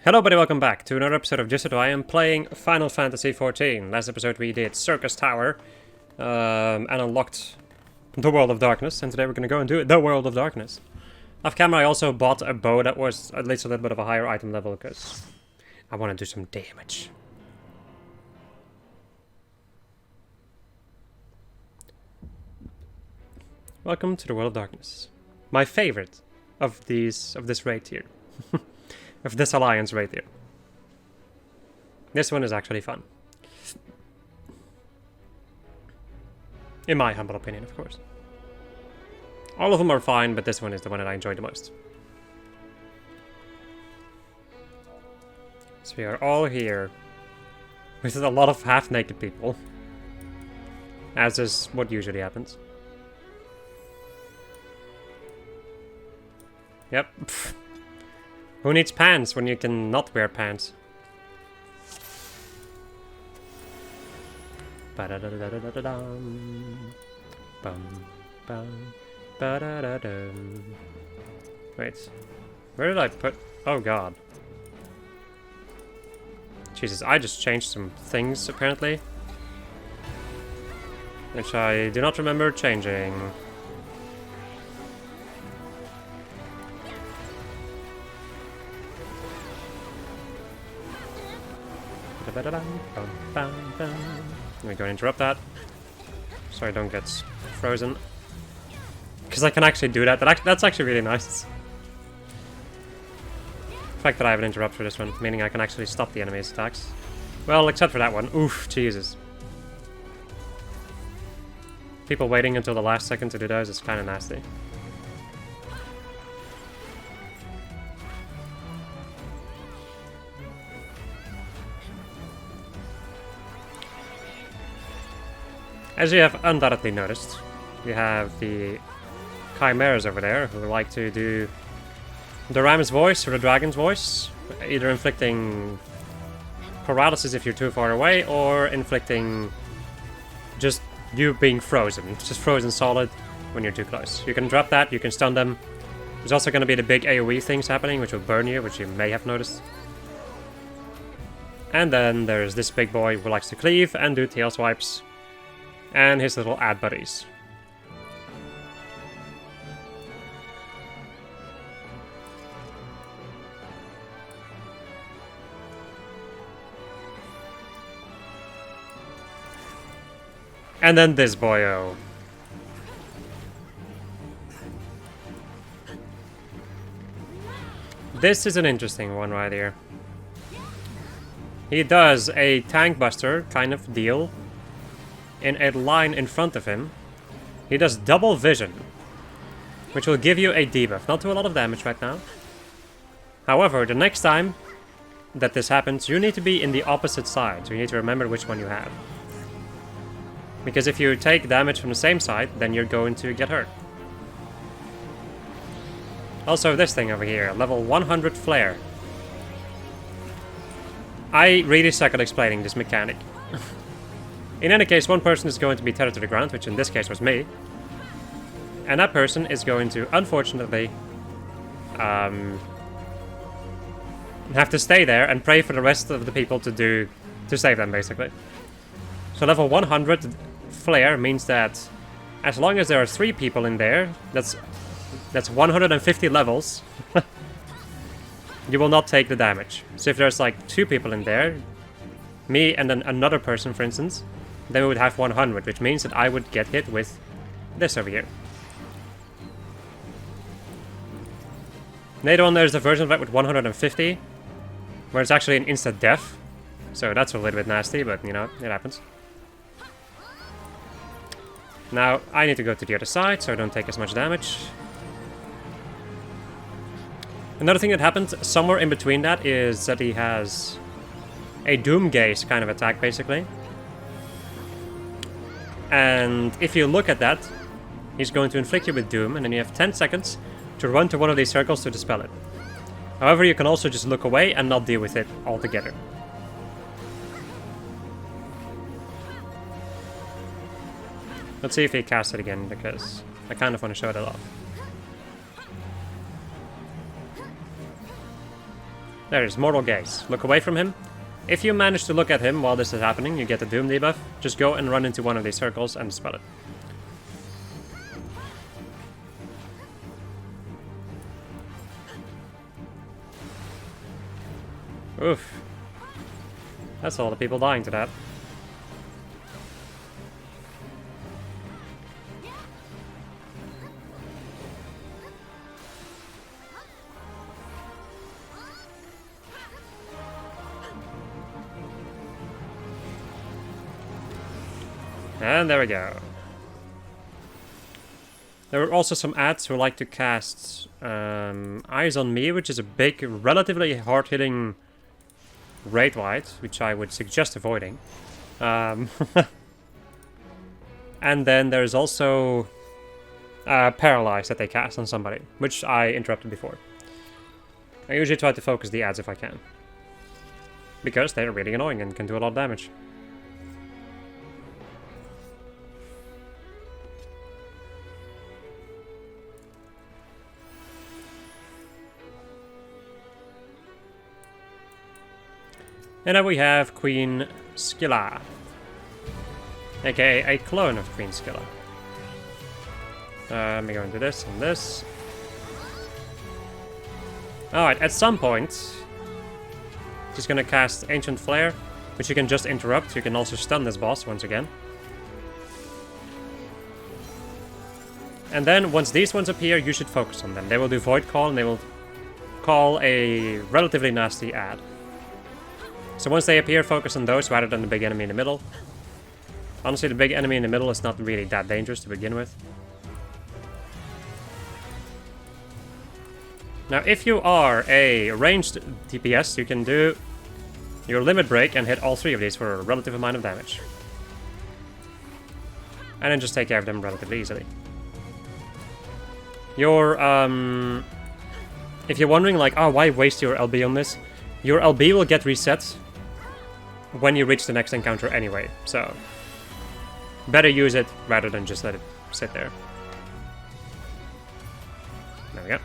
Hello everybody, welcome back to another episode of Just So I am playing Final Fantasy XIV. Last episode we did Circus Tower and unlocked the World of Darkness, and today we're going to go and do the World of Darkness. Off camera I also bought a bow that was at least a little bit of a higher item level because I want to do some damage. Welcome to the World of Darkness. My favorite of this raid here. Of this alliance right here. This one is actually fun. In my humble opinion, of course. All of them are fine, but this one is the one that I enjoy the most. So we are all here. With a lot of half-naked people. As is what usually happens. Yep. Pfft. Who needs pants when you can not wear pants? Wait, where did I put... Oh god. Jesus, I just changed some things apparently. Which I do not remember changing. Let me go and interrupt that, so I don't get frozen. Because I can actually do that. That's actually really nice. The fact that I have an interrupt for this one, meaning I can actually stop the enemy's attacks. Well, except for that one. Oof, Jesus. People waiting until the last second to do those is kind of nasty. As you have undoubtedly noticed, you have the chimeras over there who like to do the ram's voice or the dragon's voice, either inflicting paralysis if you're too far away, or inflicting just you being frozen, just frozen solid when you're too close. You can drop that, you can stun them. There's also going to be the big AoE things happening, which will burn you, which you may have noticed. And then there's this big boy who likes to cleave and do tail swipes. And his little ad buddies. And then this boyo. This is an interesting one right here. He does a tank buster kind of deal. In a line in front of him, he does double vision, which will give you a debuff. Not do a lot of damage right now. However, the next time that this happens, you need to be in the opposite side, so you need to remember which one you have. Because if you take damage from the same side, then you're going to get hurt. Also, this thing over here, level 100 flare. I really suck at explaining this mechanic. In any case, one person is going to be tethered to the ground, which in this case was me. And that person is going to, unfortunately, have to stay there and pray for the rest of the people to save them, basically. So level 100 flare means that as long as there are 3 people in there, that's 150 levels, you will not take the damage. So if there's like 2 people in there, me and then another person, for instance, then we would have 100, which means that I would get hit with this over here. Later on there's a version of that with 150, where it's actually an instant death. So that's a little bit nasty, but you know, it happens. Now, I need to go to the other side, so I don't take as much damage. Another thing that happens somewhere in between that is that he has a Doom Gaze kind of attack, basically. And if you look at that, he's going to inflict you with Doom, and then you have 10 seconds to run to one of these circles to dispel it. However, you can also just look away and not deal with it altogether. Let's see if he casts it again, because I kind of want to show that off. There's Mortal Gaze. Look away from him. If you manage to look at him while this is happening, you get the Doom debuff. Just go and run into one of these circles and spell it. Oof. That's all the people dying to that. And there we go. There were also some ads who like to cast Eyes on Me, which is a big, relatively hard-hitting Raid White, which I would suggest avoiding. And then there's also Paralyze that they cast on somebody, which I interrupted before. I usually try to focus the ads if I can, because they're really annoying and can do a lot of damage. And then we have Queen Scylla, aka a clone of Queen Scylla. Let me go into this and this. Alright, at some point, just gonna cast Ancient Flare, which you can just interrupt. You can also stun this boss once again. And then, once these ones appear, you should focus on them. They will do Void Call, and they will call a relatively nasty ad. So once they appear, focus on those rather than the big enemy in the middle. Honestly, the big enemy in the middle is not really that dangerous to begin with. Now, if you are a ranged DPS, you can do your Limit Break and hit all three of these for a relative amount of damage. And then just take care of them relatively easily. Your, if you're wondering, like, oh, why waste your LB on this? Your LB will get reset when you reach the next encounter anyway, so better use it rather than just let it sit there. There we go.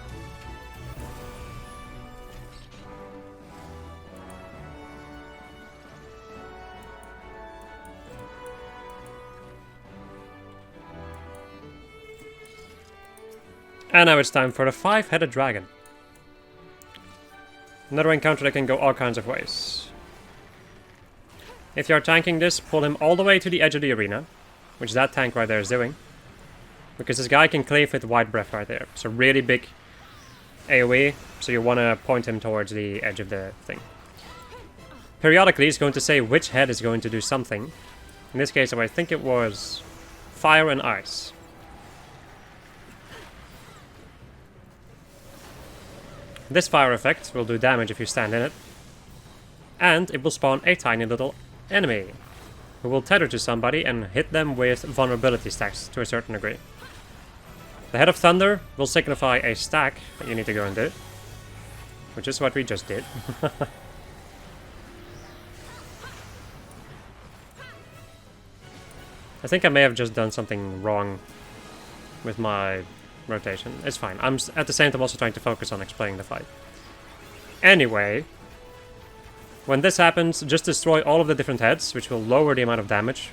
And now it's time for the 5-headed dragon. Another encounter that can go all kinds of ways. If you're tanking this, pull him all the way to the edge of the arena, which that tank right there is doing. Because this guy can cleave with White Breath right there. It's a really big AoE, so you want to point him towards the edge of the thing. Periodically, he's going to say which head is going to do something. In this case, I think it was Fire and Ice. This fire effect will do damage if you stand in it. And it will spawn a tiny little enemy who will tether to somebody and hit them with vulnerability stacks to a certain degree. The Head of Thunder will signify a stack that you need to go and do, which is what we just did. I think I may have just done something wrong with my rotation. It's fine. I'm at the same time also trying to focus on explaining the fight. Anyway, when this happens, just destroy all of the different heads, which will lower the amount of damage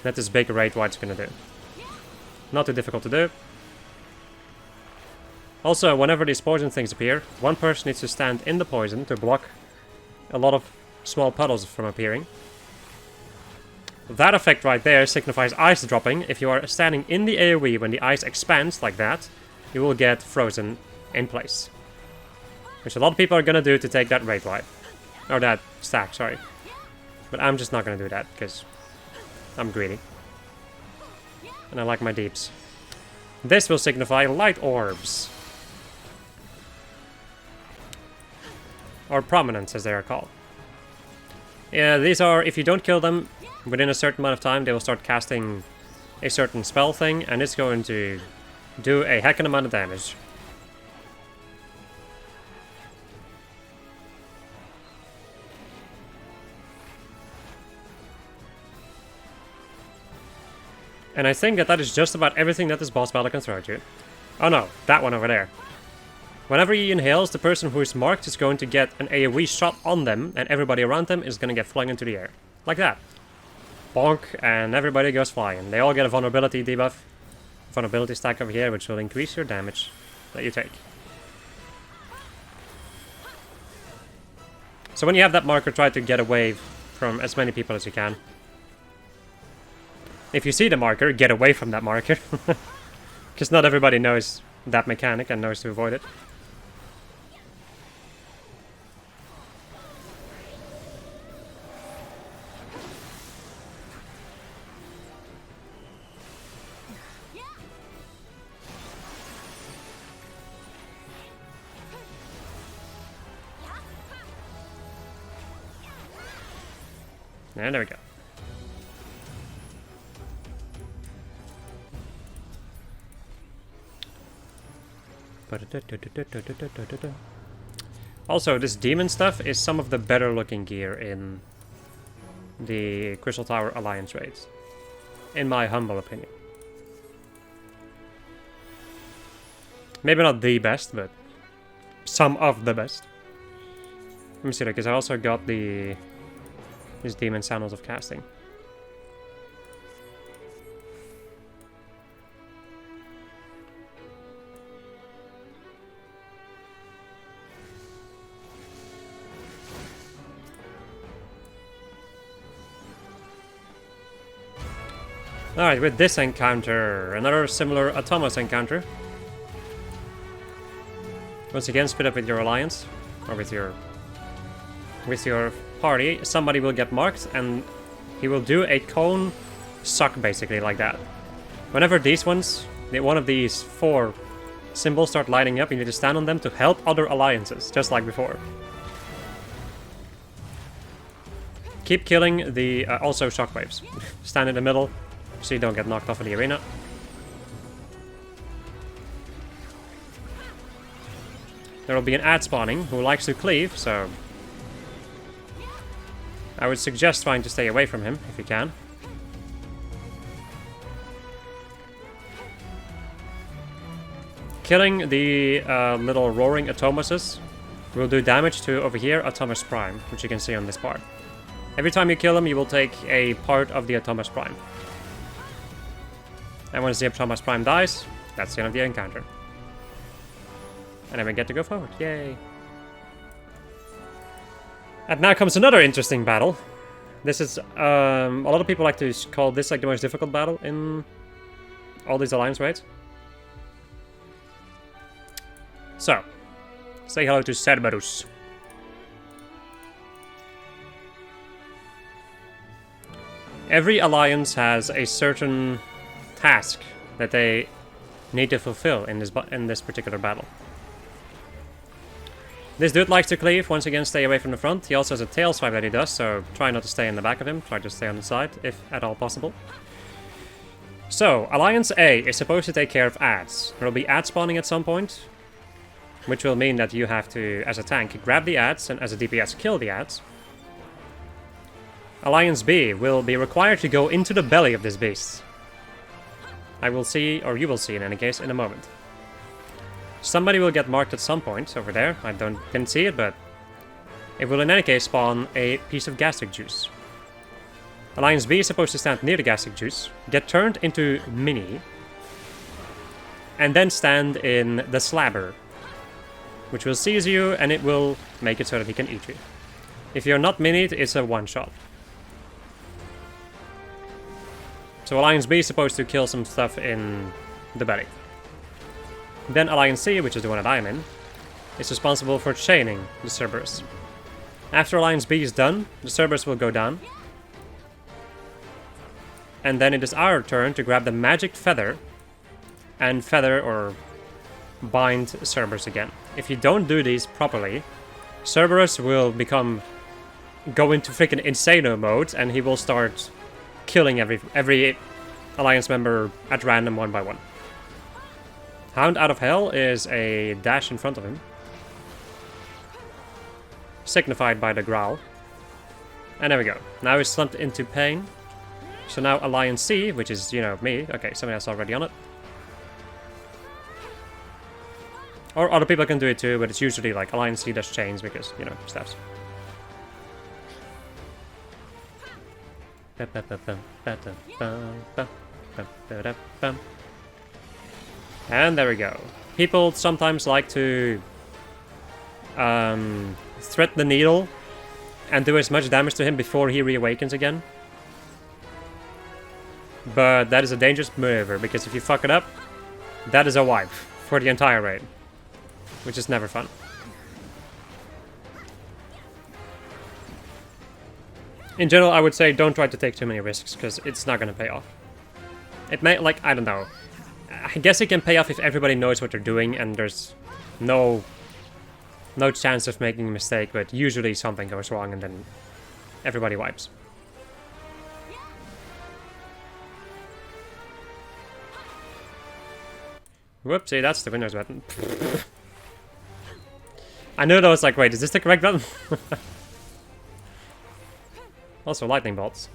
that this big Raid White's gonna do. Not too difficult to do. Also, whenever these poison things appear, one person needs to stand in the poison to block a lot of small puddles from appearing. That effect right there signifies ice dropping. If you are standing in the AoE when the ice expands like that, you will get frozen in place. Which a lot of people are gonna do to take that Raid White. Or that stack, sorry. But I'm just not gonna do that, because I'm greedy. And I like my deeps. This will signify light orbs. Or prominence, as they are called. Yeah, these are, if you don't kill them within a certain amount of time, they will start casting a certain spell thing, and it's going to do a heckin' amount of damage. And I think that that is just about everything that this boss battle can throw at you. Oh no, that one over there. Whenever he inhales, the person who is marked is going to get an AoE shot on them, and everybody around them is going to get flung into the air. Like that. Bonk, and everybody goes flying. They all get a vulnerability debuff. Vulnerability stack over here, which will increase your damage that you take. So when you have that marker, try to get away from as many people as you can. If you see the marker, get away from that marker. Because not everybody knows that mechanic and knows to avoid it. And there we go. Also, this demon stuff is some of the better looking gear in the Crystal Tower Alliance raids. In my humble opinion. Maybe not the best, but some of the best. Let me see, because I also got these demon sandals of casting. Alright, with this encounter, another similar Atomos encounter. Once again, split up with your alliance, or with your party. Somebody will get marked, and he will do a cone suck, basically, like that. Whenever these ones, one of these 4 symbols start lighting up, you need to stand on them to help other alliances, just like before. Keep killing the, also shockwaves. Stand in the middle, so you don't get knocked off of the arena. There will be an ad spawning who likes to cleave, so I would suggest trying to stay away from him if you can. Killing the little roaring Atomoses will do damage to, over here, Atomos Prime, which you can see on this bar. Every time you kill him, you will take a part of the Atomos Prime. And once the Atomos Prime dies, that's the end of the encounter. And then we get to go forward. Yay! And now comes another interesting battle. This is, a lot of people like to call this like the most difficult battle in all these alliance raids. So, say hello to Cerberus. Every alliance has a certain task that they need to fulfill in this particular battle. This dude likes to cleave. Once again, stay away from the front. He also has a tail swipe that he does, so try not to stay in the back of him. Try to stay on the side, if at all possible. So, Alliance A is supposed to take care of ads. There will be ad spawning at some point, which will mean that you have to, as a tank, grab the ads, and as a DPS, kill the ads. Alliance B will be required to go into the belly of this beast. I will see, or you will see in any case, in a moment. Somebody will get marked at some point over there. I didn't see it, but it will in any case spawn a piece of gastric juice. Alliance B is supposed to stand near the gastric juice, get turned into mini, and then stand in the slabber, which will seize you, and it will make it so that he can eat you. If you're not minied, it's a one-shot. So Alliance B is supposed to kill some stuff in the belly. Then Alliance C, which is the one that I'm in, is responsible for chaining the Cerberus. After Alliance B is done, the Cerberus will go down. And then it is our turn to grab the magic feather and feather or bind Cerberus again. If you don't do these properly, Cerberus will go into freaking Insano mode, and he will start killing every Alliance member at random one by one. Hound Out of Hell is a dash in front of him, signified by the growl. And there we go. Now he's slumped into pain. So now Alliance C, which is, you know, me. Okay, somebody else already on it. Or other people can do it too, but it's usually like Alliance C does chains because, you know, steps. And there we go. People sometimes like to thread the needle and do as much damage to him before he reawakens again. But that is a dangerous maneuver, because if you fuck it up, that is a wipe for the entire raid. Which is never fun. In general, I would say don't try to take too many risks, because it's not going to pay off. It may, like, I don't know. I guess it can pay off if everybody knows what they're doing and there's no chance of making a mistake, but usually something goes wrong and then everybody wipes. Whoopsie, that's the Windows button. I knew that. I was like, wait, is this the correct button? Also, lightning bolts.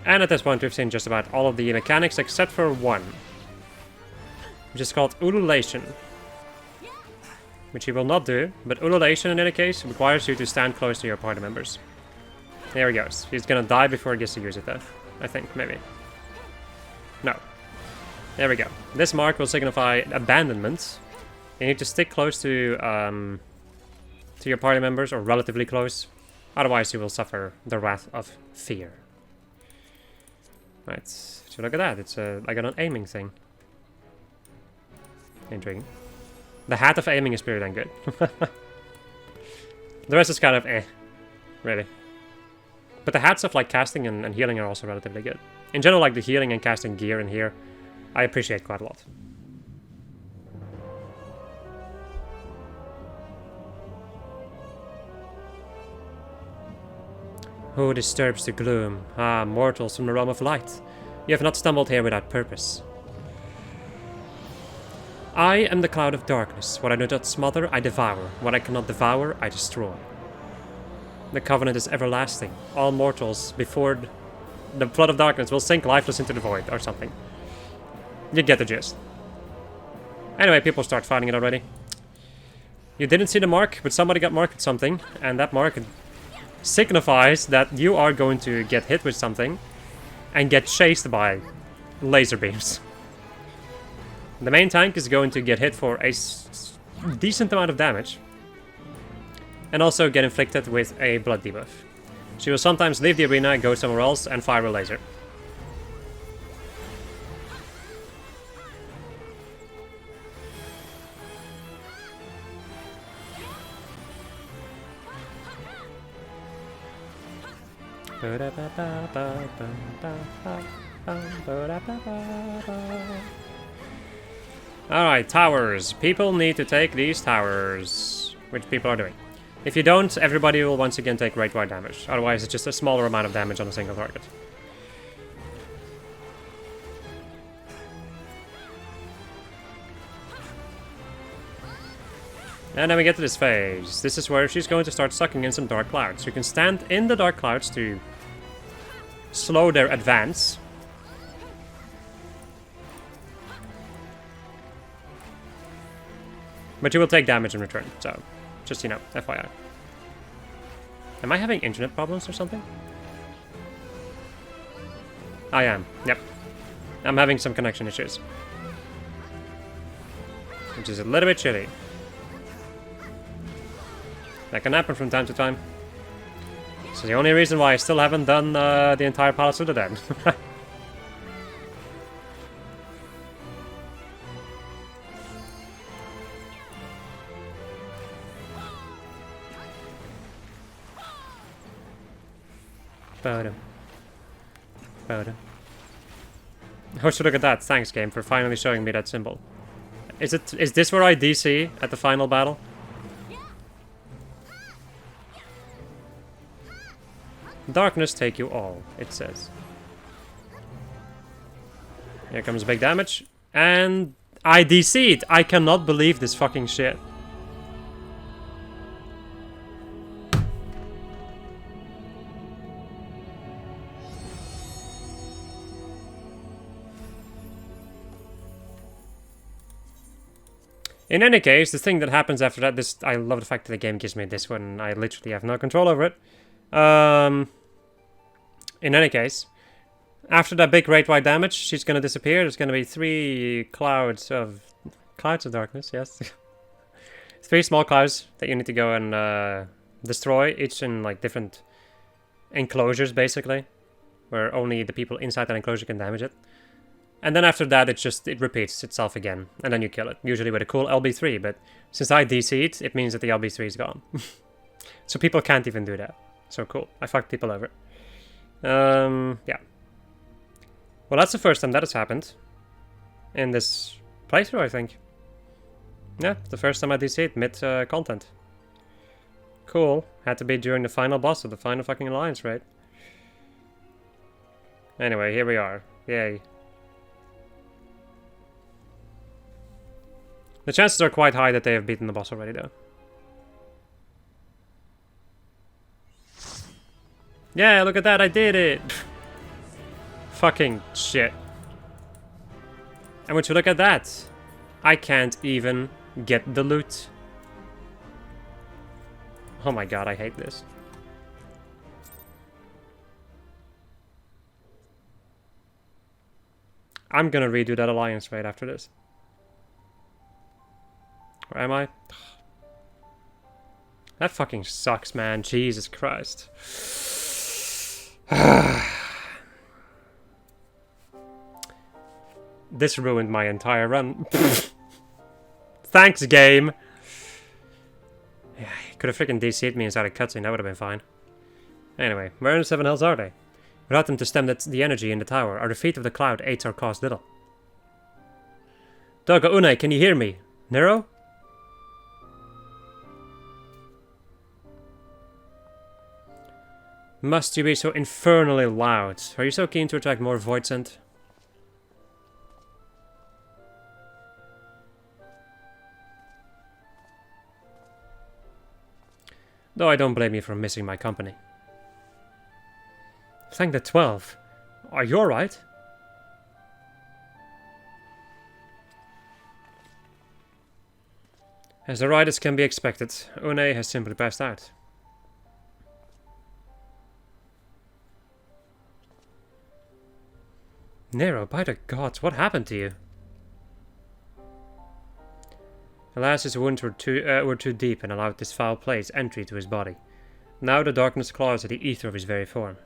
And at this point we've seen just about all of the mechanics except for one, which is called ululation, which he will not do, but ululation in any case requires you to stand close to your party members. There he goes. He's gonna die before he gets to use it though, I think, maybe. No. There we go. This mark will signify abandonment. You need to stick close to your party members, or relatively close, otherwise you will suffer the wrath of fear. Right, so look at that, it's like an aiming thing. Intriguing. The hat of aiming is pretty damn good. The rest is kind of eh, really. But the hats of like casting and healing are also relatively good. In general, like the healing and casting gear in here, I appreciate quite a lot. Who disturbs the gloom? Ah, mortals from the realm of light. You have not stumbled here without purpose. I am the cloud of darkness. What I do not smother, I devour. What I cannot devour, I destroy. The covenant is everlasting. All mortals before the flood of darkness will sink lifeless into the void, or something. You get the gist. Anyway, people start finding it already. You didn't see the mark, but somebody got marked with something, and that mark signifies that you are going to get hit with something and get chased by laser beams. The main tank is going to get hit for a decent amount of damage and also get inflicted with a blood debuff. She will sometimes leave the arena, go somewhere else and fire a laser. Alright, towers. People need to take these towers, which people are doing. If you don't, everybody will once again take rate-wide damage. Otherwise, it's just a smaller amount of damage on a single target. And then we get to this phase. This is where she's going to start sucking in some dark clouds. You can stand in the dark clouds to slow their advance. But you will take damage in return, so just, you know, FYI. Am I having internet problems or something? I am, yep. I'm having some connection issues. Which is a little bit chilly. That can happen from time to time. So the only reason why I still haven't done the entire Palace of the Dead. Oh, so look at that. Thanks, game, for finally showing me that symbol. Is this where I DC at the final battle? Darkness take you all, it says. Here comes big damage. And I DC'd! I cannot believe this fucking shit. In any case, the thing that happens after that, this I love the fact that the game gives me this one. I literally have no control over it. In any case, after that big great white damage, she's gonna disappear. There's gonna be 3 clouds of darkness. Yes, 3 small clouds that you need to go and destroy, each in like different enclosures, basically, where only the people inside that enclosure can damage it. And then after that, it repeats itself again, and then you kill it, usually with a cool LB3, but since I DC'd, it means that the LB3 is gone. So people can't even do that. So cool. I fucked people over. Yeah. Well, that's the first time that has happened. In this playthrough, I think. Yeah, the first time I DC'd mid-content. Cool. Had to be during the final boss of the final fucking alliance, right? Anyway, here we are. Yay. The chances are quite high that they have beaten the boss already, though. Yeah, look at that, I did it! Fucking shit. And would you look at that? I can't even get the loot. Oh my god, I hate this. I'm gonna redo that alliance right after this. Where am I? That fucking sucks, man. Jesus Christ. This ruined my entire run. Thanks, game. Yeah, you could have freaking DC'd me inside a cutscene. That would have been fine. Anyway, where in the 7 hells are they? Without them to stem the energy in the tower, our defeat of the cloud aids our cause little. Doga Une, can you hear me? Nero? Must you be so infernally loud? Are you so keen to attract more void scent? Though I don't blame you for missing my company. Thank the 12. Are you alright? As alright as can be expected, Une has simply passed out. Nero, by the gods, what happened to you? Alas, his wounds were too deep and allowed this foul place entry to his body. Now the darkness claws at the ether of his very form.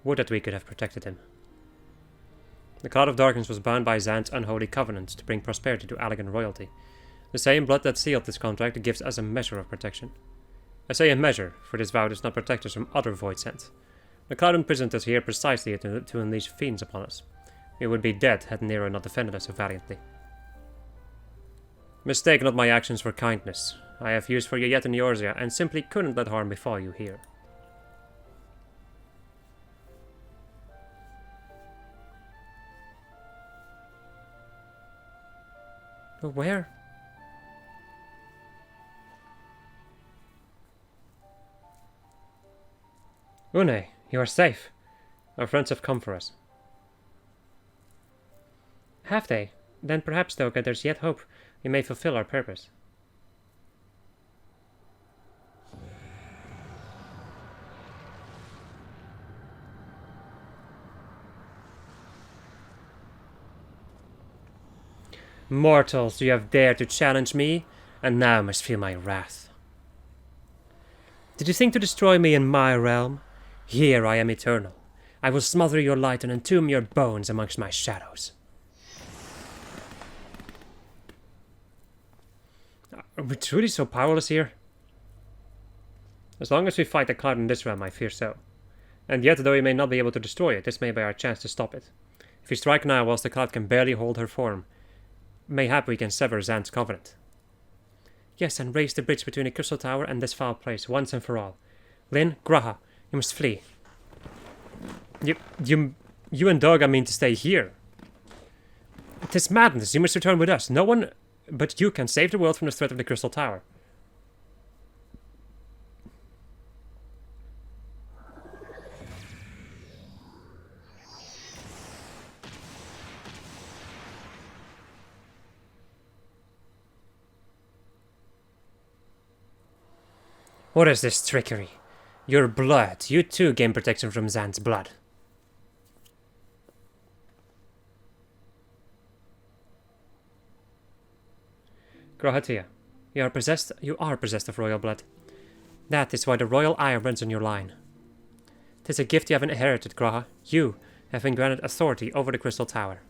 Would that we could have protected him. The cloud of darkness was bound by Zan's unholy covenant to bring prosperity to Allegan royalty. The same blood that sealed this contract gives us a measure of protection. I say a measure, for this vow does not protect us from other void scent. The cloud imprisoned us here precisely to unleash fiends upon us. We would be dead had Nero not defended us so valiantly. Mistake not my actions for kindness. I have use for you yet in Eorzea, and simply couldn't let harm befall you here. Where? Une, you are safe. Our friends have come for us. Have they? Then perhaps, Doga, there's yet hope. We may fulfill our purpose. Mortals, you have dared to challenge me, and now must feel my wrath. Did you think to destroy me in my realm? Here I am eternal. I will smother your light and entomb your bones amongst my shadows. Are we truly so powerless here? As long as we fight the cloud in this realm, I fear so. And yet, though we may not be able to destroy it, this may be our chance to stop it. If we strike now whilst the cloud can barely hold her form, mayhap we can sever Zan's covenant. Yes, and raise the bridge between the crystal tower and this foul place, once and for all. Lyn, Graha, you must flee. You and Doga mean to stay here. It is madness. You must return with us. No one but you can save the world from the threat of the Crystal Tower. What is this trickery? Your blood. You too gain protection from Zan's blood. Grahatia, you are possessed of royal blood. That is why the royal eye runs in your line. 'Tis a gift you have inherited, Graha. You have been granted authority over the Crystal Tower.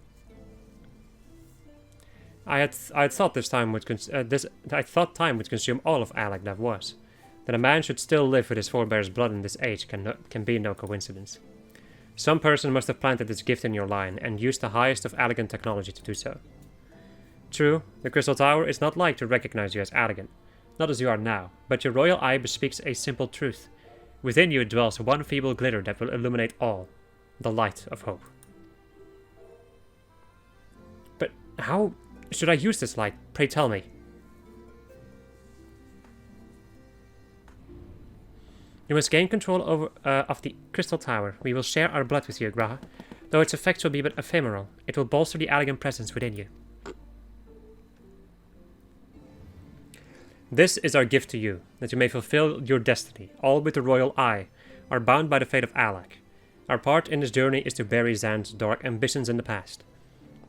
I had thought time would consume all of Alec that was. That a man should still live with his forebear's blood in this age can be no coincidence. Some person must have planted this gift in your line and used the highest of elegant technology to do so. True, the Crystal Tower is not like to recognize you as elegant, not as you are now, but your royal eye bespeaks a simple truth. Within you dwells one feeble glitter that will illuminate all, the light of hope. But how should I use this light? Pray tell me. You must gain control of the Crystal Tower. We will share our blood with you, Graha. Though its effects will be but ephemeral, it will bolster the elegant presence within you. This is our gift to you, that you may fulfill your destiny, all with the royal eye, are bound by the fate of Alec. Our part in this journey is to bury Zan's dark ambitions in the past.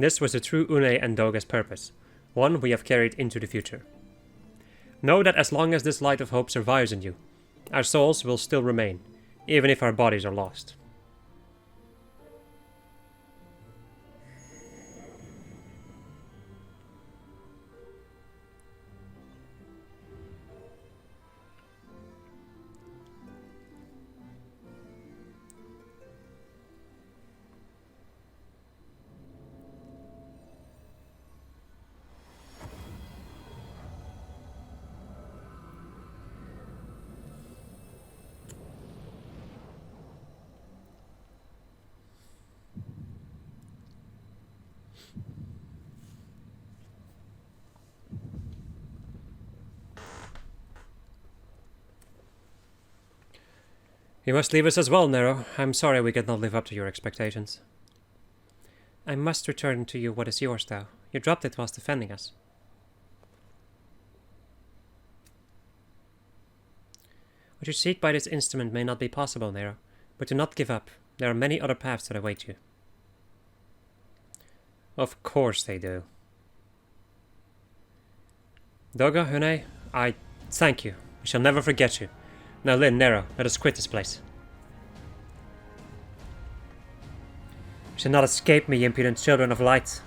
This was the true Une and Doga's purpose, one we have carried into the future. Know that as long as this light of hope survives in you, our souls will still remain, even if our bodies are lost. You must leave us as well, Nero. I'm sorry we could not live up to your expectations. I must return to you what is yours, though. You dropped it whilst defending us. What you seek by this instrument may not be possible, Nero, but do not give up. There are many other paths that await you. Of course they do. Doga, Hune, I thank you. We shall never forget you. Now Lyn, Nero, let us quit this place. You shall not escape me, impudent children of light.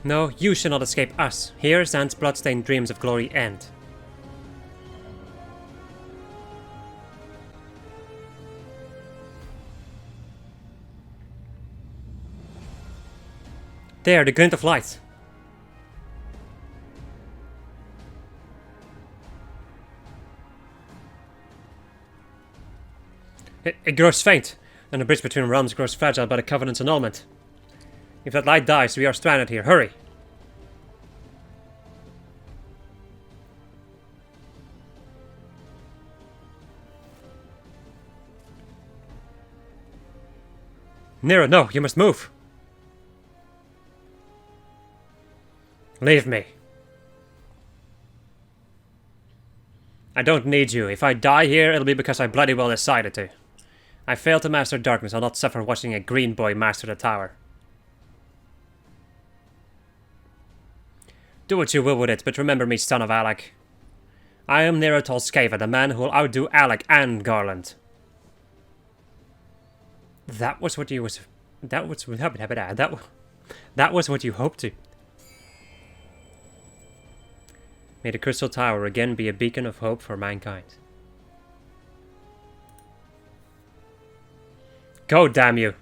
No, you shall not escape us. Here Zan's bloodstained dreams of glory end. There, the glint of light. It grows faint, and the bridge between realms grows fragile by the Covenant's annulment. If that light dies, we are stranded here. Hurry! Nero, no, you must move! Leave me. I don't need you. If I die here, it'll be because I bloody well decided to. I failed to master darkness. I'll not suffer watching a green boy master the tower. Do what you will with it, but remember me, son of Alec. I am Nero Tolskeva, the man who will outdo Alec and Garland. That was what you was... That was what you hoped to. May the Crystal Tower again be a beacon of hope for mankind. Go, damn you!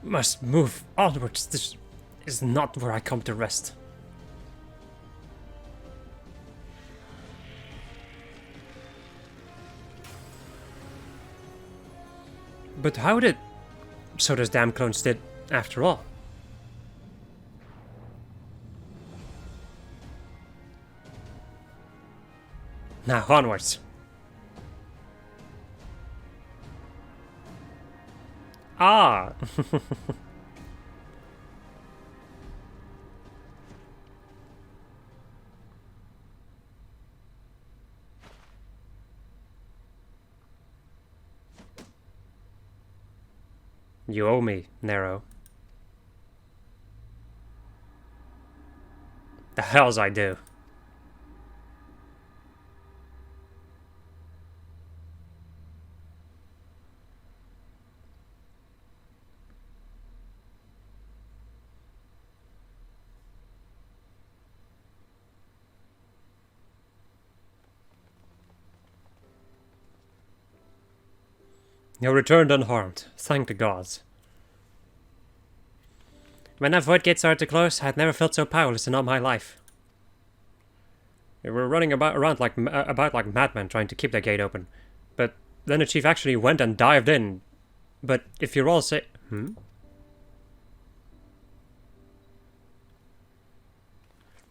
must move onwards. This is not where I come to rest. But how did... So those damn clones did, after all. Now, onwards. Ah! You owe me, Nero. The hells I do. You returned unharmed. Thank the gods. When that void gate started to close, I had never felt so powerless in all my life. We were running around like madmen trying to keep that gate open. But then the chief actually went and dived in. But if you're all say...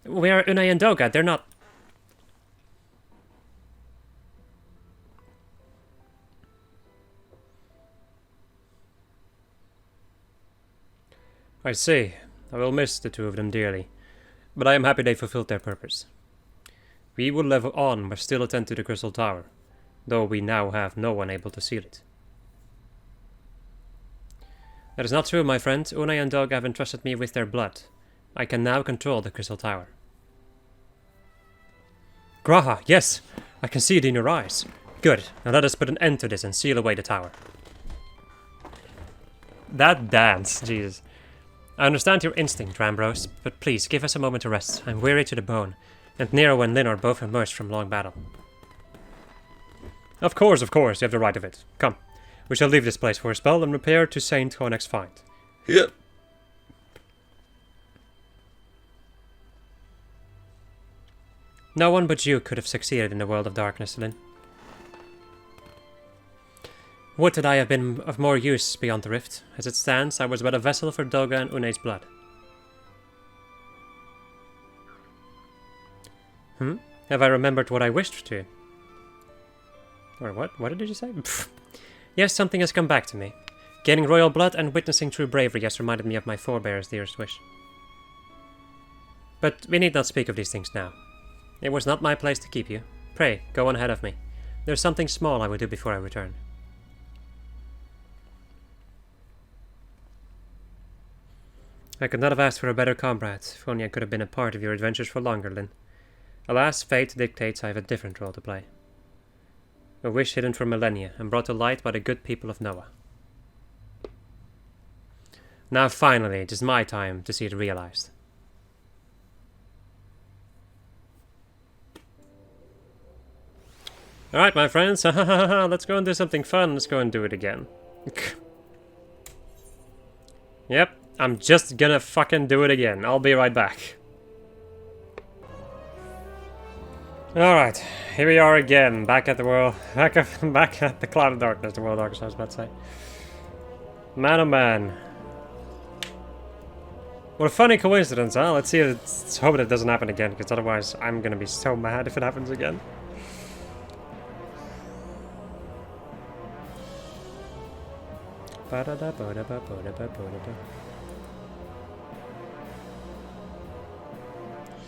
Where are Unai and Doga? They're not... I see. I will miss the two of them dearly, but I am happy they fulfilled their purpose. We will live on, but still attend to the Crystal Tower, though we now have no one able to seal it. That is not true, my friend. Unai and Dog have entrusted me with their blood. I can now control the Crystal Tower. Graha, yes! I can see it in your eyes. Good. Now let us put an end to this and seal away the tower. That dance, Jesus. I understand your instinct, Rambros, but please give us a moment to rest. I'm weary to the bone, and Nero and Lin are both emerged from long battle. Of course, you have the right of it. Come, we shall leave this place for a spell and repair to Saint Konak's find. Yep. No one but you could have succeeded in the world of darkness, Lin. Would that I have been of more use beyond the rift. As it stands, I was but a vessel for Doga and Unai's blood. Have I remembered what I wished to? Or what? What did you say? Yes, something has come back to me. Gaining royal blood and witnessing true bravery has reminded me of my forebear's dearest wish. But we need not speak of these things now. It was not my place to keep you. Pray, go on ahead of me. There's something small I will do before I return. I could not have asked for a better comrade, if only I could have been a part of your adventures for longer, Lin. Alas, fate dictates I have a different role to play. A wish hidden for millennia, and brought to light by the good people of Noah. Now finally, it is my time to see it realized. Alright, my friends, let's go and do something fun, let's go and do it again. Yep. I'm just gonna fucking do it again. I'll be right back. Alright, here we are again, back at the world, back at the Cloud of Darkness, the World of Darkness I was about to say. Man oh man. What a funny coincidence, huh? Let's see, let's hope it doesn't happen again, because otherwise I'm gonna be so mad if it happens again.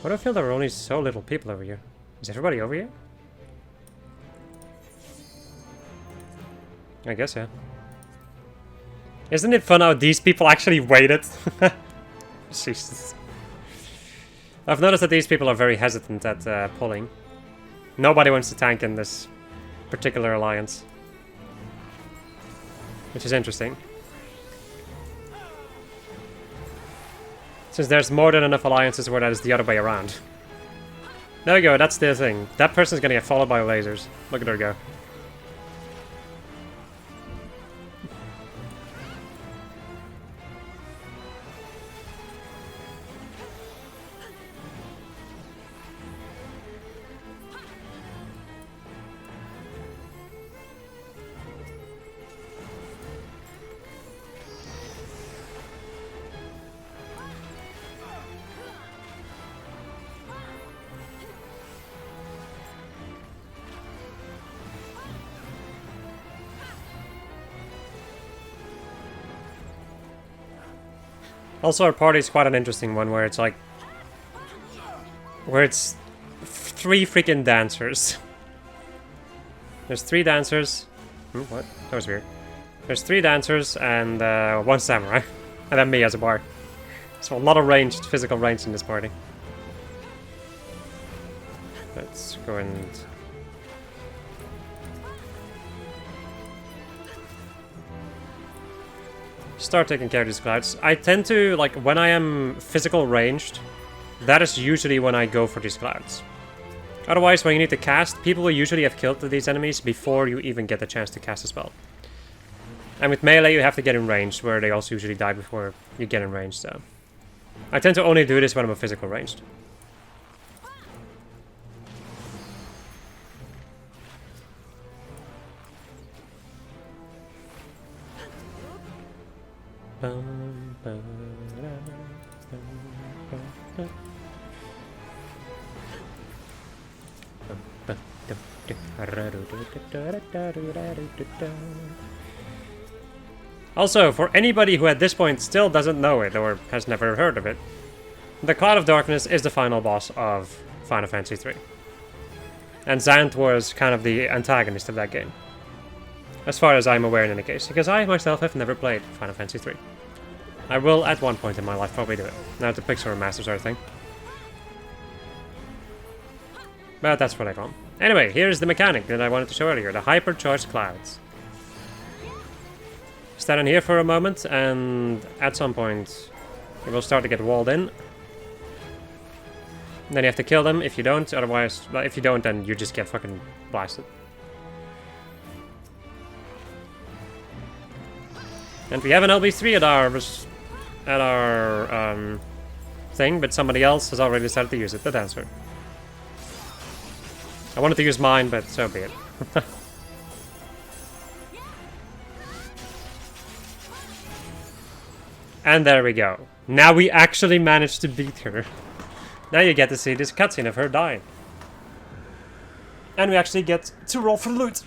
Why do I feel there are only so little people over here? Is everybody over here? I guess, yeah. Isn't it fun how these people actually waited? Jesus. I've noticed that these people are very hesitant at pulling. Nobody wants to tank in this particular alliance. Which is interesting. Since there's more than enough alliances where that is the other way around. There we go, that's the thing. That person's gonna get followed by lasers. Look at her go. Also, our party is quite an interesting one, where it's like... Where it's 3 freaking dancers. There's 3 dancers. What? That was weird. There's 3 dancers and 1 samurai. And then me as a bard. So a lot of ranged, physical range in this party. Let's go and... start taking care of these clouds. I tend to, like, when I am physical ranged, that is usually when I go for these clouds. Otherwise, when you need to cast, people will usually have killed these enemies before you even get the chance to cast a spell. And with melee, you have to get in range, where they also usually die before you get in range, so... I tend to only do this when I'm a physical ranged. Also, for anybody who at this point still doesn't know it or has never heard of it, the Cloud of Darkness is the final boss of Final Fantasy III. And Zant was kind of the antagonist of that game. As far as I'm aware in any case, because I myself have never played Final Fantasy III. I will at one point in my life probably do it, now the Pixar Masters are a thing. But that's for later on. Anyway, here's the mechanic that I wanted to show earlier, the hypercharged clouds. Stand in here for a moment, and at some point you will start to get walled in. Then you have to kill them if you don't, otherwise, well, if you don't, then you just get fucking blasted. And we have an LB3 at our thing, but somebody else has already decided to use it, the dancer. I wanted to use mine, but so be it. And there we go. Now we actually managed to beat her. Now you get to see this cutscene of her dying. And we actually get to roll for the loot.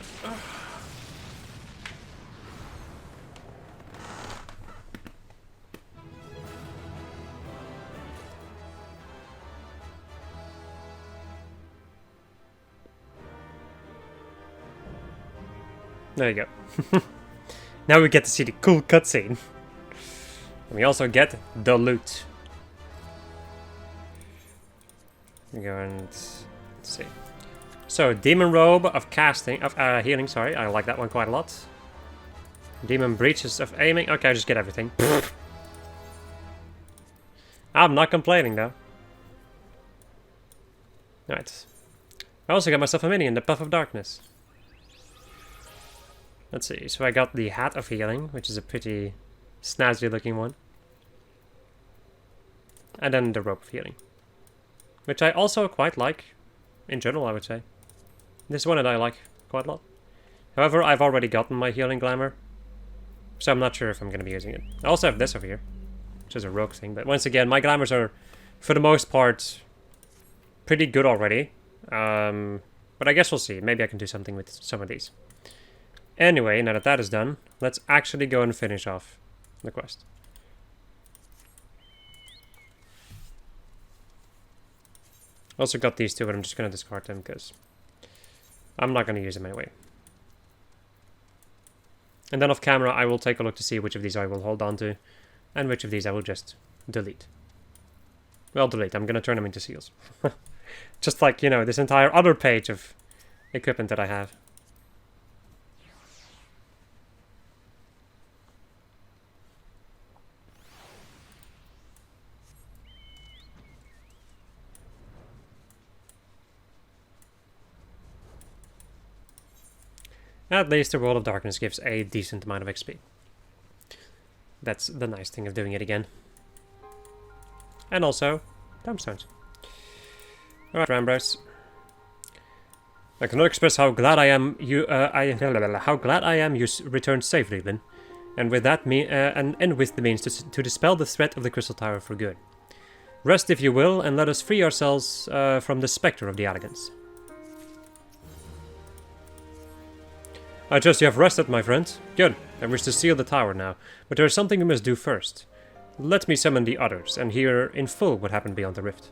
There you go. Now we get to see the cool cutscene. And we also get the loot. We go and let's see. So, Demon Robe of casting, of healing, sorry. I like that one quite a lot. Demon Breaches of aiming. Okay, I just get everything. I'm not complaining though. Right. I also got myself a minion, the Puff of Darkness. Let's see, so I got the Hat of Healing, which is a pretty snazzy looking one. And then the Robe of Healing. Which I also quite like, in general I would say. This is one that I like quite a lot. However, I've already gotten my Healing Glamour, so I'm not sure if I'm going to be using it. I also have this over here, which is a rogue thing, but once again, my Glamours are, for the most part, pretty good already. But I guess we'll see, maybe I can do something with some of these. Anyway, now that that is done, let's actually go and finish off the quest. Also got these two, but I'm just going to discard them because I'm not going to use them anyway. And then off camera, I will take a look to see which of these I will hold on to and which of these I will just delete. Well, delete. I'm going to turn them into seals. Just like, you know, this entire other page of equipment that I have. At least the World of Darkness gives a decent amount of XP. That's the nice thing of doing it again. And also, tombstones. Alright, Rambros. I cannot express how glad I am you returned safely, Lynn. And with that and with the means to dispel the threat of the Crystal Tower for good. Rest if you will, and let us free ourselves from the spectre of the Elegance. I trust you have rested, my friend. Good. I wish to seal the tower now, but there is something we must do first. Let me summon the others, and hear in full what happened beyond the rift.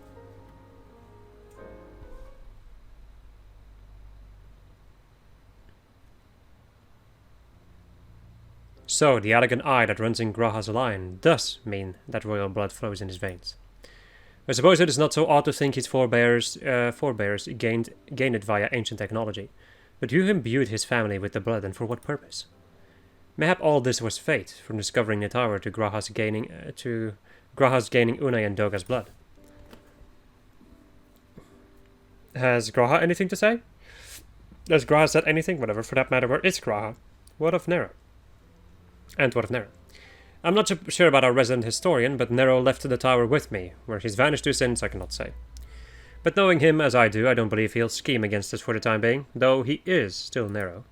So, the elegant eye that runs in Graha's line does mean that royal blood flows in his veins. I suppose it is not so odd to think his forebears gained it via ancient technology, but who imbued his family with the blood and for what purpose? Mayhap all this was fate, from discovering the tower to Graha's gaining Unai and Doga's blood. Has Graha anything to say? Has Graha said anything? Whatever, for that matter, where is Graha? What of Nero? And what of Nero? I'm not sure about our resident historian, but Nero left the tower with me. Where he's vanished to since, I cannot say. But knowing him as I do, I don't believe he'll scheme against us for the time being, though he is still Nero.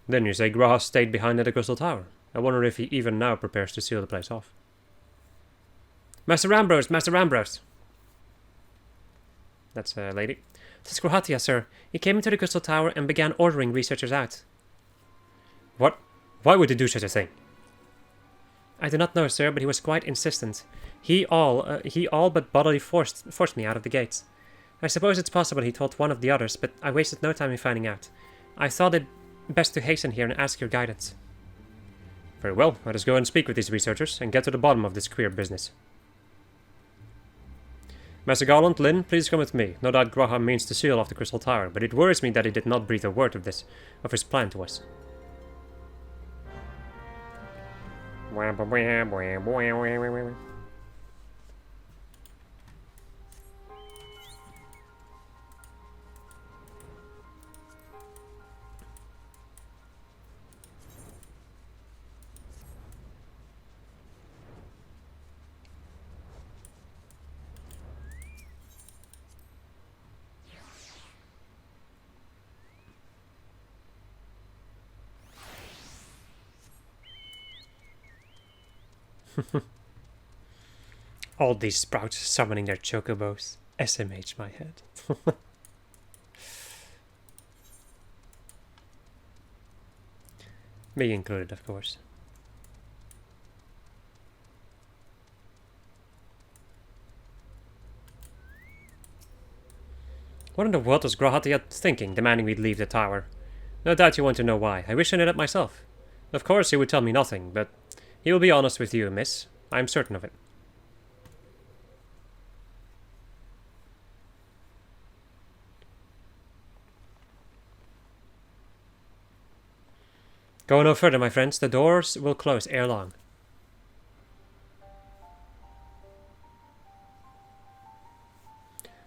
Then you say Graha stayed behind at the Crystal Tower. I wonder if he even now prepares to seal the place off. Master Ambrose! Master Ambrose! That's a lady. "'Tis Grahatia, sir. He came into the Crystal Tower and began ordering researchers out." "What? Why would he do such a thing?" "I do not know, sir, but he was quite insistent. He all but bodily forced me out of the gates. I suppose it's possible he told one of the others, but I wasted no time in finding out. I thought it best to hasten here and ask your guidance." "Very well. Let us go and speak with these researchers and get to the bottom of this queer business." "Master Garland, Lynn, please come with me. No doubt Graha means to seal off the Crystal Tower, but it worries me that he did not breathe a word of his plan to us." All these sprouts summoning their chocobos. SMH my head. Me included, of course. What in the world was Grahatia thinking, demanding we leave the tower? No doubt you want to know why. I wish I knew that myself. Of course he would tell me nothing, but he will be honest with you, miss. I am certain of it. Go no further, my friends. The doors will close ere long.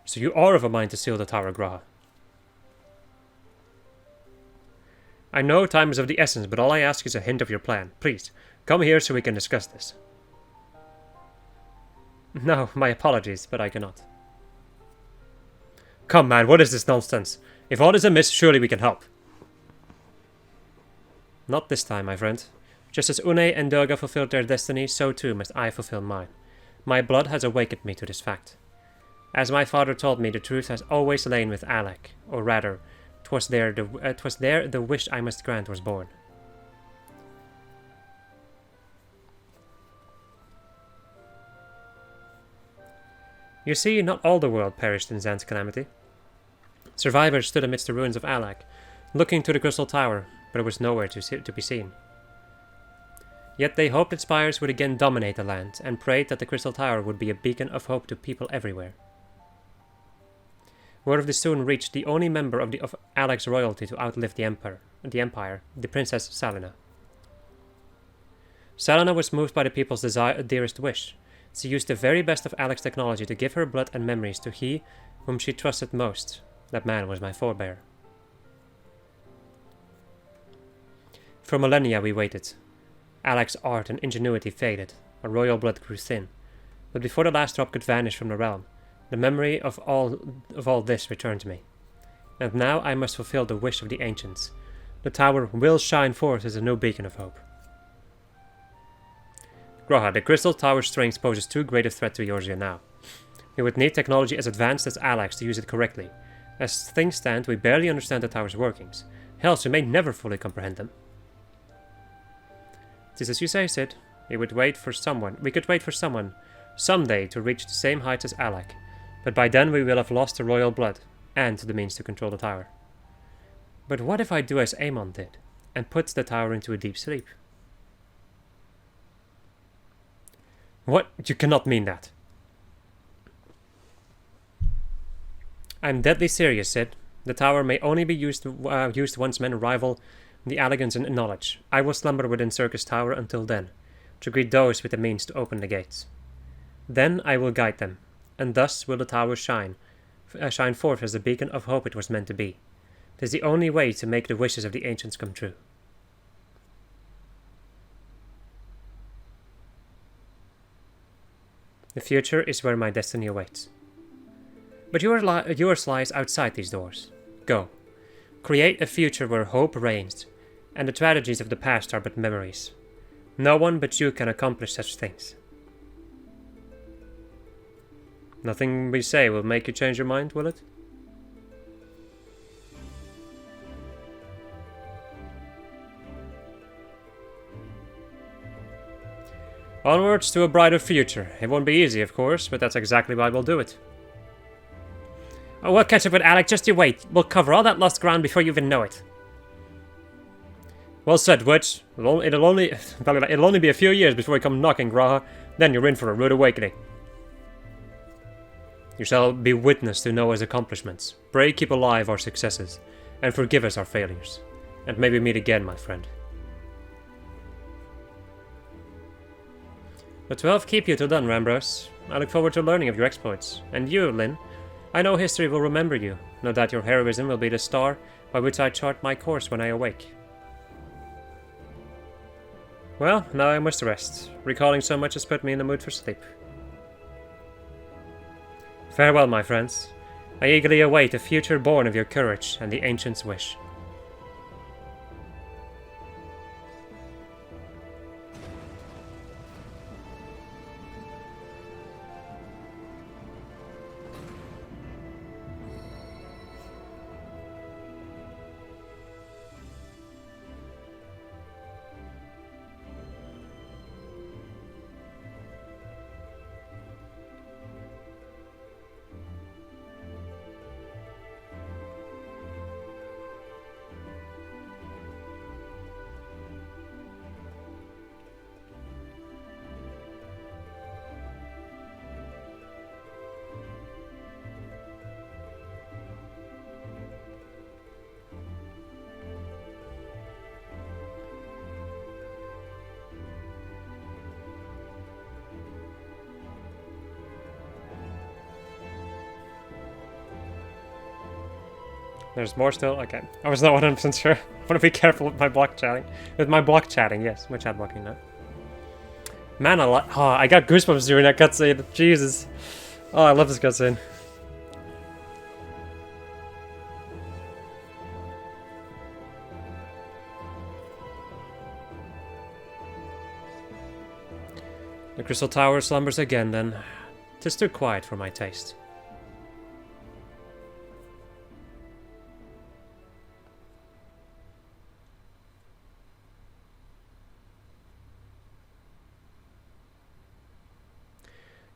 So you are of a mind to seal the tower, Graha? I know time is of the essence, but all I ask is a hint of your plan. Please, come here so we can discuss this. No, my apologies, but I cannot. Come, man, what is this nonsense? If all is amiss, surely we can help. Not this time, my friend. Just as Une and Doga fulfilled their destiny, so too must I fulfill mine. My blood has awakened me to this fact. As my father told me, the truth has always lain with Alec, or rather, 'twas there the wish I must grant was born. You see, not all the world perished in Zan's calamity. Survivors stood amidst the ruins of Alec, looking to the Crystal Tower, but it was nowhere to be seen. Yet they hoped its spires would again dominate the land, and prayed that the Crystal Tower would be a beacon of hope to people everywhere. Word of this soon reached the only member of Alec's royalty to outlive the Empire, the Princess Salina. Salina was moved by the people's dearest wish. She used the very best of Alec's technology to give her blood and memories to he whom she trusted most. That man was my forebear. For millennia we waited. Alec's art and ingenuity faded, our royal blood grew thin, but before the last drop could vanish from the realm, the memory of all this returned to me. And now I must fulfill the wish of the ancients. The tower will shine forth as a new beacon of hope. Graha, the Crystal Tower's strength poses too great a threat to Eorzea now. We would need technology as advanced as Alec's to use it correctly. As things stand, we barely understand the tower's workings. Hell, we may never fully comprehend them. 'Tis as you say, Sid. We could wait for someone, someday, to reach the same heights as Alec. But by then we will have lost the royal blood, and the means to control the tower. But what if I do as Aemon did, and put the tower into a deep sleep? What? You cannot mean that. I'm deadly serious, Sid. The tower may only be used once men rival the elegance and knowledge. I will slumber within Circus Tower until then, to greet those with the means to open the gates. Then I will guide them, and thus will the tower shine forth as the beacon of hope it was meant to be. 'Tis the only way to make the wishes of the ancients come true. The future is where my destiny awaits. But yours lies outside these doors. Go. Create a future where hope reigns, and the tragedies of the past are but memories. No one but you can accomplish such things. Nothing we say will make you change your mind, will it? Onwards to a brighter future. It won't be easy, of course, but that's exactly why we'll do it. Oh, we'll catch up with Alec, just you wait. We'll cover all that lost ground before you even know it. Well said, Witch. It'll only be a few years before we come knocking, Graha. Then you're in for a rude awakening. You shall be witness to Noah's accomplishments. Pray keep alive our successes, and forgive us our failures. And may we meet again, my friend. The 12 keep you till done, Rambros. I look forward to learning of your exploits. And you, Lyn, I know history will remember you. No doubt your heroism will be the star by which I chart my course when I awake. Well, now I must rest. Recalling so much has put me in the mood for sleep. Farewell, my friends. I eagerly await a future born of your courage and the ancients' wish. There's more still? Okay. I was not 100% sure. I want to be careful with my block chatting. With my block chatting, yes. My chat blocking now. Man, I got goosebumps during that cutscene. Jesus. Oh, I love this cutscene. The Crystal Tower slumbers again, then. 'Tis too quiet for my taste.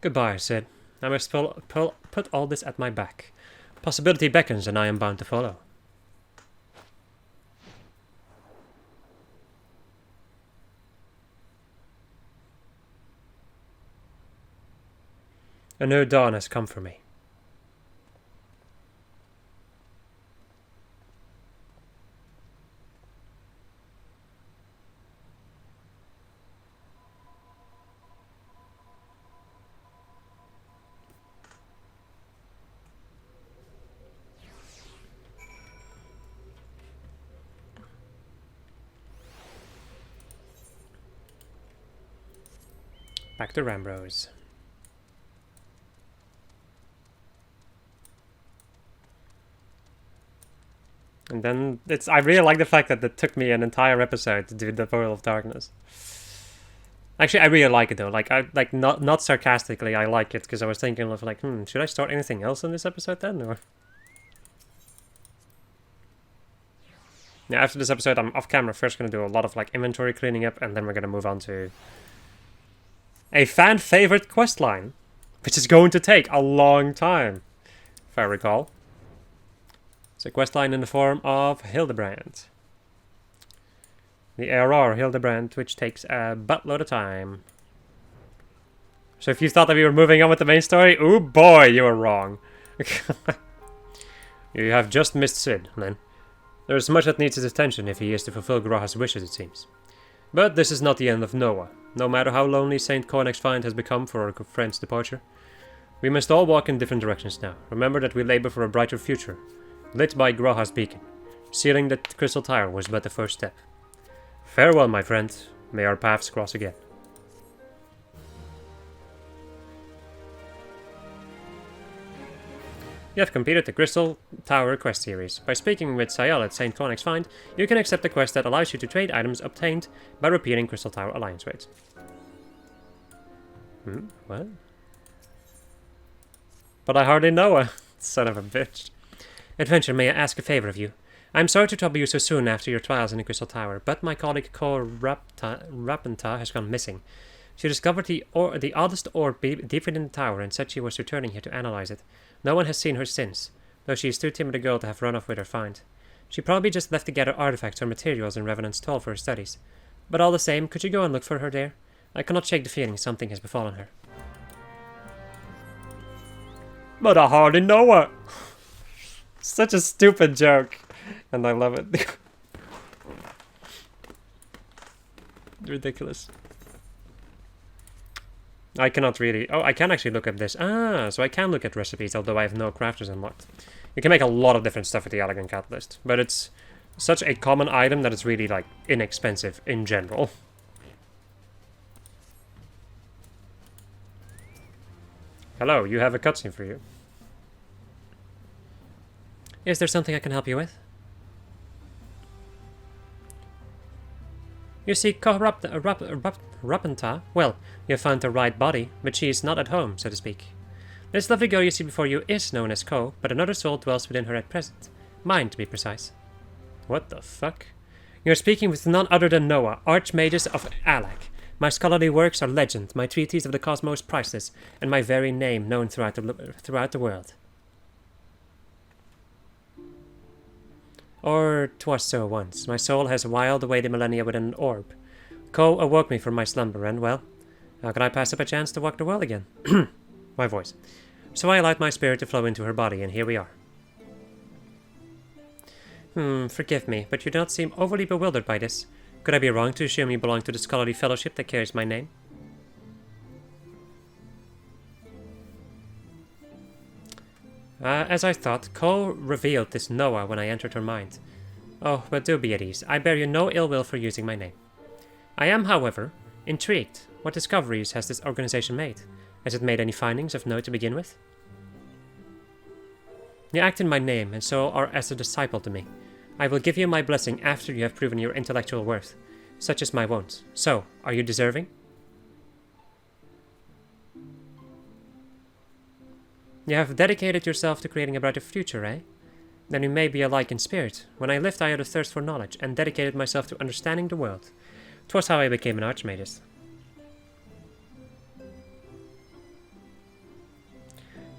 Goodbye, Sid. I must put all this at my back. Possibility beckons, and I am bound to follow. A new dawn has come for me. Back to Rambros. And then I really like the fact that it took me an entire episode to do the Portal of Darkness. Actually, I really like it though. Not sarcastically, I like it because I was thinking of like, should I start anything else in this episode then, or? Yeah, after this episode, I'm off camera first going to do a lot of like inventory cleaning up, and then we're going to move on to a fan favorite quest line, which is going to take a long time, if I recall. It's a quest line in the form of Hildebrand. The ARR Hildebrand, which takes a buttload of time. So if you thought that we were moving on with the main story, oh boy, you were wrong. You have just missed Sid, then. There is much that needs his attention if he is to fulfill G'raha's wishes, it seems. But this is not the end of Noah. No matter how lonely St. ffXIV has become for our friend's departure, we must all walk in different directions now. Remember that we labor for a brighter future, lit by G'raha's beacon. Sealing the Crystal Tower was but the first step. Farewell, my friend. May our paths cross again. You have completed the Crystal Tower quest series. By speaking with Sayal at St. ffXIV, you can accept a quest that allows you to trade items obtained by repeating Crystal Tower alliance raids. What? But I hardly know her. Son of a bitch. Adventure, may I ask a favor of you? I'm sorry to trouble you so soon after your trials in the Crystal Tower, but my colleague Ko Rapenta has gone missing. She discovered the oddest orb deep within the tower and said she was returning here to analyze it. No one has seen her since, though she is too timid a girl to have run off with her find. She probably just left to gather artifacts or materials in Revenant's Toll for her studies. But all the same, could you go and look for her there? I cannot shake the feeling something has befallen her. But I hardly know her! Such a stupid joke. And I love it. Ridiculous. I cannot really... Oh, I can actually look at this. Ah, so I can look at recipes, although I have no crafters unlocked. You can make a lot of different stuff with the Elegant Catalyst, but it's such a common item that it's really, like, inexpensive in general. Hello, you have a cutscene for you. Is there something I can help you with? You see, Rapenta, well, you have found the right body, but she is not at home, so to speak. This lovely girl you see before you is known as Ko, but another soul dwells within her at present. Mine, to be precise. What the fuck? You are speaking with none other than Noah, Archmagus of Alak. My scholarly works are legend, my treatise of the cosmos priceless, and my very name known throughout the world. Or 'twas so once. My soul has whiled away the millennia within an orb. Ko awoke me from my slumber, and, well, how could I pass up a chance to walk the world again? My voice. So I allowed my spirit to flow into her body, and here we are. Forgive me, but you do not seem overly bewildered by this. Could I be wrong to assume you belong to the scholarly fellowship that carries my name? As I thought, Ko revealed this Noah when I entered her mind. Oh, but do be at ease. I bear you no ill will for using my name. I am, however, intrigued. What discoveries has this organization made? Has it made any findings of note to begin with? You act in my name, and so are as a disciple to me. I will give you my blessing after you have proven your intellectual worth. Such is my wont. So, are you deserving? You have dedicated yourself to creating a brighter future, eh? Then we may be alike in spirit. When I lived, I had a thirst for knowledge, and dedicated myself to understanding the world. 'Twas how I became an Archmagus.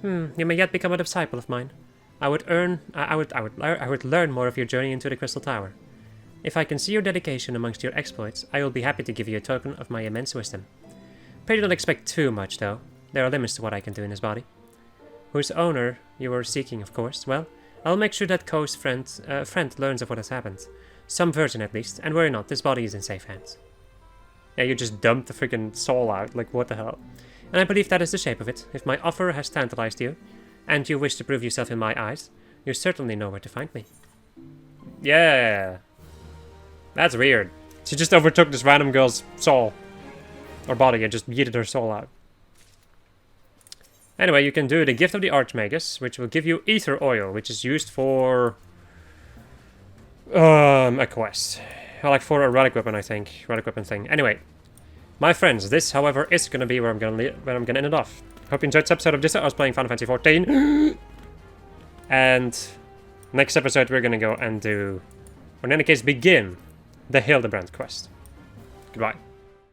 You may yet become a disciple of mine. I would learn more of your journey into the Crystal Tower. If I can see your dedication amongst your exploits, I will be happy to give you a token of my immense wisdom. Pray do not expect too much, though. There are limits to what I can do in this body. Whose owner you are seeking, of course. Well, I'll make sure that Ko's friend learns of what has happened. Some version, at least. And worry not, this body is in safe hands. Yeah, you just dumped the freaking soul out. Like, what the hell? And I believe that is the shape of it. If my offer has tantalized you, and you wish to prove yourself in my eyes, you certainly know where to find me. Yeah. That's weird. She just overtook this random girl's soul. Or body, and just yeeted her soul out. Anyway, you can do the Gift of the Archmagus, which will give you Ether Oil, which is used for... a quest. Like for a relic weapon, I think. Relic weapon thing. Anyway. My friends, this, however, is going to be where I'm going to end it off. Hope you enjoyed this episode of this. I was playing Final Fantasy XIV. And next episode, we're going to go and do Or in any case, begin the Hildebrand quest. Goodbye.